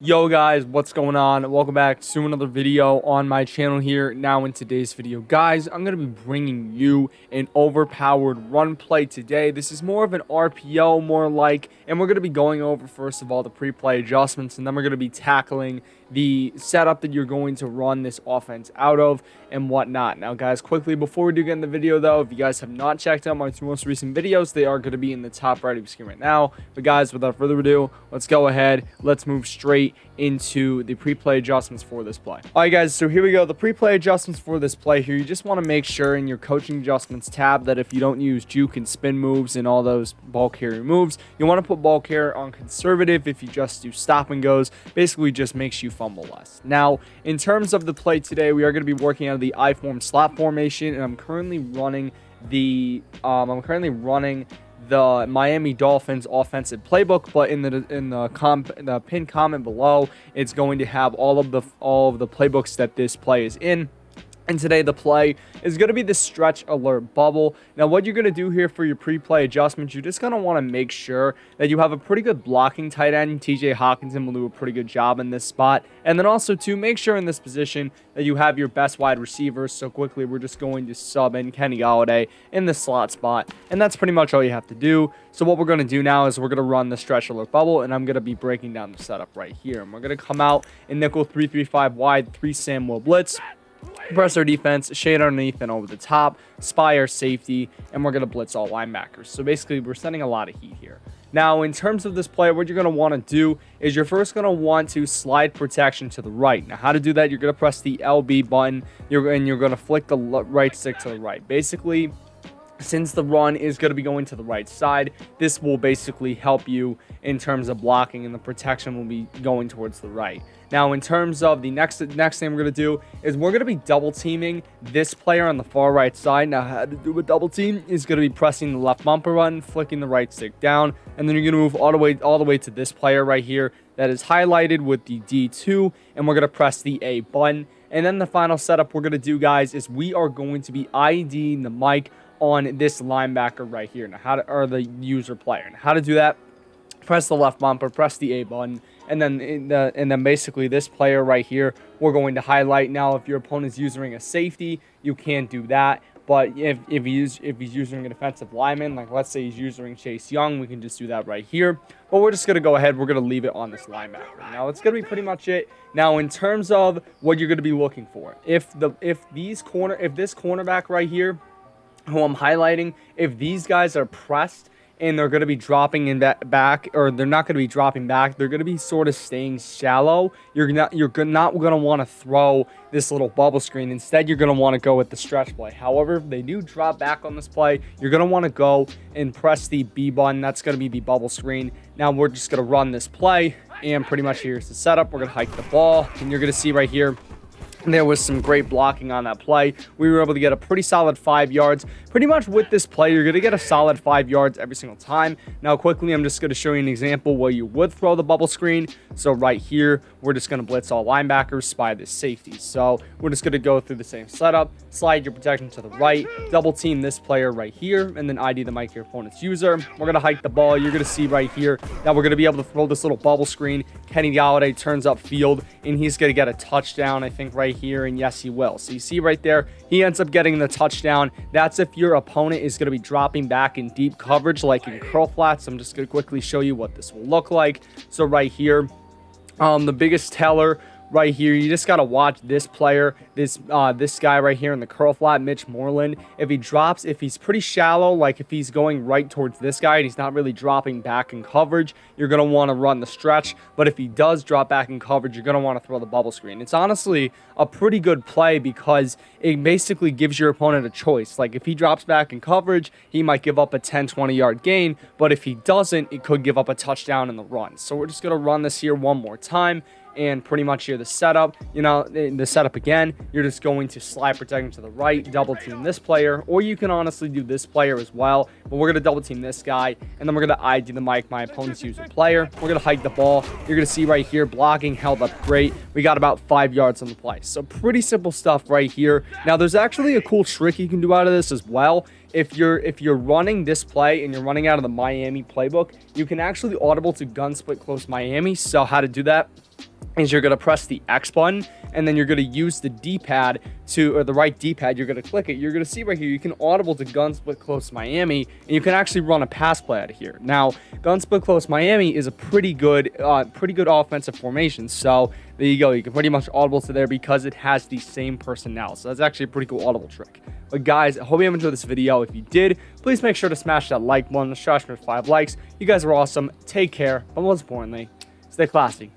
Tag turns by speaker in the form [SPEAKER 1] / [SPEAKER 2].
[SPEAKER 1] Yo guys, what's going on? Welcome back to another video on my channel here. Now in today's video, guys, I'm going to be bringing you an overpowered run play today. This is more of an RPO, more like, and we're going to be going over first of all the pre-play adjustments, and then we're going to be tackling the setup that you're going to run this offense out of and whatnot. Now guys, quickly before we do get in the video though, if you guys have not checked out my two most recent videos, they are going to be in the top right of your screen right now. But guys, without further ado, let's go ahead, let's move straight into the pre-play adjustments for this play. All right guys, so here we go. The pre-play adjustments for this play here, you just want to make sure in your coaching adjustments tab that if you don't use juke and spin moves and all those ball carrier moves, you want to put ball carrier on conservative. If you just do stop and goes, basically just makes you fumble less. Now in terms of the play today, we are going to be working out of the I-form slot formation, and I'm currently running the Miami Dolphins offensive playbook, but in the pinned comment below, it's going to have all of the playbooks that this play is in. And today the play is going to be the stretch alert bubble. Now what you're going to do here for your pre-play adjustments, you're just going to want to make sure that you have a pretty good blocking tight end. TJ Hawkinson will do a pretty good job in this spot. And then also to make sure in this position that you have your best wide receivers. So quickly we're just going to sub in Kenny Golladay in the slot spot. And that's pretty much all you have to do. So what we're going to do now is we're going to run the stretch alert bubble, and I'm going to be breaking down the setup right here. And we're going to come out in nickel 3-3-5 wide, 3 Samuel blitz. Press our defense, shade underneath and over the top, spy our safety, and we're going to blitz all linebackers. So basically, we're sending a lot of heat here. Now, in terms of this play, what you're going to want to do is you're first going to want to slide protection to the right. Now, how to do that? You're going to press the LB button, and you're going to flick the right stick to the right. Basically, since the run is going to be going to the right side, this will basically help you in terms of blocking, and the protection will be going towards the right. Now, in terms of the next thing we're going to do is we're going to be double teaming this player on the far right side. Now, how to do a double team is going to be pressing the left bumper button, flicking the right stick down, and then you're going to move all the way to this player right here that is highlighted with the D2, and we're going to press the A button. And then the final setup we're going to do, guys, is we are going to be IDing the mic on this linebacker right here. Now, or the user player. Now, how to do that? Press the left bumper, press the A button, and then basically this player right here we're going to highlight. Now, if your opponent's using a safety, you can't do that. But if he's using an offensive lineman, like let's say he's using Chase Young, we can just do that right here. But we're just gonna go ahead. We're gonna leave it on this linebacker. Now that's gonna be pretty much it. Now in terms of what you're gonna be looking for, if this cornerback right here, who I'm highlighting, if these guys are pressed and they're going to be dropping in that back, or they're not going to be dropping back, they're going to be sort of staying shallow. You're not going to want to throw this little bubble screen. Instead, you're going to want to go with the stretch play. However, if they do drop back on this play, you're going to want to go and press the B button. That's going to be the bubble screen. Now we're just going to run this play, and pretty much here's the setup. We're going to hike the ball, and you're going to see right here, there was some great blocking on that play. We were able to get a pretty solid 5 yards. Pretty much with this play, you're going to get a solid 5 yards every single time. Now, quickly, I'm just going to show you an example where you would throw the bubble screen. So right here, we're just going to blitz all linebackers, spy this safety. So we're just going to go through the same setup, slide your protection to the right, double team this player right here, and then ID the mic your opponent's user. We're going to hike the ball. You're going to see right here that we're going to be able to throw this little bubble screen. Kenny Golladay turns up field, and he's going to get a touchdown, I think, right here, and yes, he will. So you see right there, he ends up getting the touchdown. That's if your opponent is going to be dropping back in deep coverage like in curl flats. I'm just going to quickly show you what this will look like. So right here, the biggest teller right here, you just got to watch this player, this guy right here in the curl flat, Mitch Moreland. If he drops, if he's pretty shallow, like if he's going right towards this guy and he's not really dropping back in coverage, you're going to want to run the stretch. But if he does drop back in coverage, you're going to want to throw the bubble screen. It's honestly a pretty good play because it basically gives your opponent a choice. Like if he drops back in coverage, he might give up a 10-20 yard gain, but if he doesn't, it could give up a touchdown in the run. So we're just going to run this here one more time. And pretty much here the setup, the setup again, you're just going to slide protection to the right, double team this player, or you can honestly do this player as well, but we're going to double team this guy, and then we're going to ID the mic, my opponent's user player. We're going to hike the ball. You're going to see right here, blocking held up great. We got about 5 yards on the play. So pretty simple stuff right here. Now there's actually a cool trick you can do out of this as well. If you're running this play and you're running out of the Miami playbook, you can actually audible to gun split close Miami. So how to do that? is you're going to press the X button, and then you're going to use the D-pad or the right D-pad. You're going to click it. You're going to see right here, you can audible to gun split close Miami, and you can actually run a pass play out of here. Now, gun split close Miami is a pretty good offensive formation. So there you go. You can pretty much audible to there because it has the same personnel. So that's actually a pretty cool audible trick. But guys, I hope you enjoyed this video. If you did, please make sure to smash that like button. Let's try for 5 likes. You guys are awesome. Take care. But most importantly, stay classy.